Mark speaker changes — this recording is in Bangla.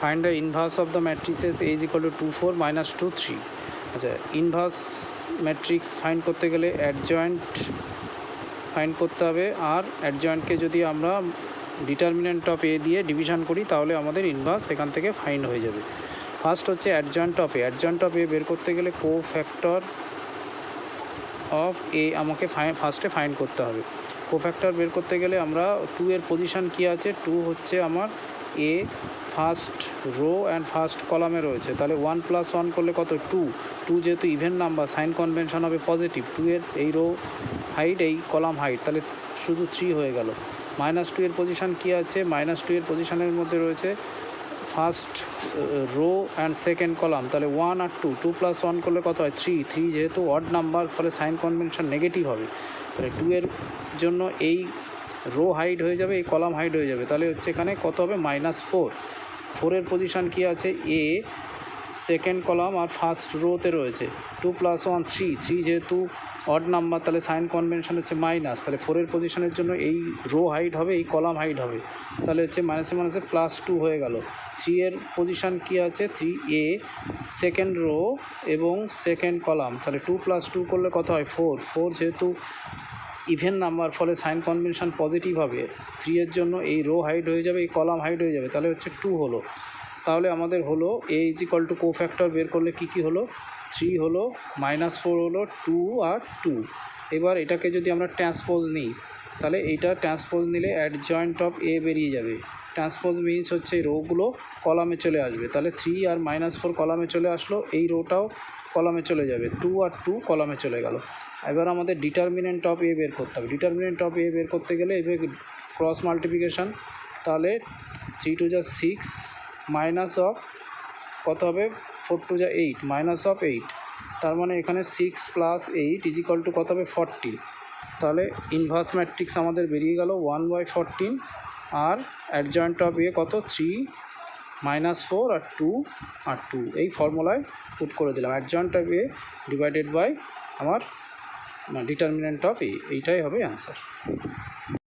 Speaker 1: Find the inverse of the matrices A is equal to 2 4 minus 2 3। আচ্ছা, ইনভার্স ম্যাট্রিক্স ফাইন্ড করতে গেলে অ্যাডজয়েন্ট ফাইন্ড করতে হবে, আর অ্যাডজয়েন্টকে যদি আমরা ডিটারমিনেন্ট অফ এ দিয়ে ডিভিশন করি তাহলে আমাদের ইনভার্স এখান থেকে ফাইন্ড হয়ে যাবে। ফার্স্ট হচ্ছে adjoint of A. Adjoint of A বের করতে গেলে কোফ্যাক্টর অফ এ আমাকে ফার্স্টে ফাইন্ড করতে হবে। কোফ্যাক্টর বের করতে গেলে আমরা 2 এর পজিশান কী আছে, 2 হচ্ছে আমার এ ফার্স্ট রো অ্যান্ড ফার্স্ট কলামে রয়েছে, তাহলে 1 + 1 করলে কত 2। 2 যেহেতু ইভেন নাম্বার, সাইন কনভেনশন হবে পজিটিভ। 2 এর এই রো হাইট, এই কলাম হাইট, তাহলে শুধু 3 হয়ে গেল। -2 এর পজিশান কী আছে, -2 এর পজিশানের মধ্যে রয়েছে first row and second column, তাহলে 1 আর 2, 2 + 1 করলে কত হয় 3। 3 যেহেতু অড নাম্বার, ফলে সাইন কনভেনশন নেগেটিভ হবে, তাহলে 2 এর জন্য এই রো হাইট হয়ে যাবে, এই কলাম হাইট হয়ে যাবে, তাহলে হচ্ছে এখানে কত হবে -4। 4 এর পজিশান কী আছে, এ সেকেন্ড কলাম আর ফার্স্ট রোতে রয়েছে। 2 + 1 3, 3 যেহেতু অড নাম্বার, তাহলে সাইন কনভেনশন হচ্ছে মাইনাস, তাহলে 4 এর পজিশনের জন্য এই রো হাইট হবে, এই কলাম হাইট হবে, তাহলে হচ্ছে মাইনাসে মাইনাসে +2 হয়ে গেল। 3 এর পজিশান কী আছে, 3 এ সেকেন্ড রো এবং সেকেন্ড কলাম, তাহলে 2 + 2 করলে কত হয় 4। 4 যেহেতু ইভেন নাম্বার, ফলে সাইন কনভেনশন পজিটিভ হবে। 3 এর জন্য এই রো হাইট হয়ে যাবে, এই কলাম হাইট হয়ে যাবে, তাহলে হচ্ছে 2 হলো। তাহলে আমাদের হলো A = কোফ্যাক্টর বের করলে কী কী হলো, 3 হলো, -4 হলো, 2 আর 2। এবার এটাকে যদি আমরা ট্রান্সপোজ নিই, তাহলে এইটা ট্রান্সপোজ নিলে অ্যাডজয়েন্ট অফ এ বেরিয়ে যাবে। ট্রান্সপোজ মিনস হচ্ছে এই রোগুলো কলামে চলে আসবে, তাহলে 3 আর -4 কলামে চলে আসলো, এই রোটাও কলামে চলে যাবে, 2 আর 2 কলামে চলে গেল। এবার আমাদের ডিটারমিনেন্ট অফ এ বের করতে হবে। ডিটারমিনেন্ট অফ এ বের করতে গেলে এবার ক্রস মাল্টিপ্লিকেশান, তাহলে 3 × 2 = 6 মাইনাস অফ কত হবে 4 × 2 = 8 মাইনাস অফ 8, তার মানে এখানে 6 + 8 = কত হবে 40। তাহলে ইনভার্স ম্যাট্রিক্স আমাদের বেরিয়ে গেল 1/14, আর অ্যাডজয়েন্ট অফ এ কত 3 -4 আর 2 আর 2, এই ফর্মুলায় পুট করে দিলাম। Adjoint of A divided by আমার ডিটারমিনেন্ট অফ এ, এইটাই হবে অ্যান্সার।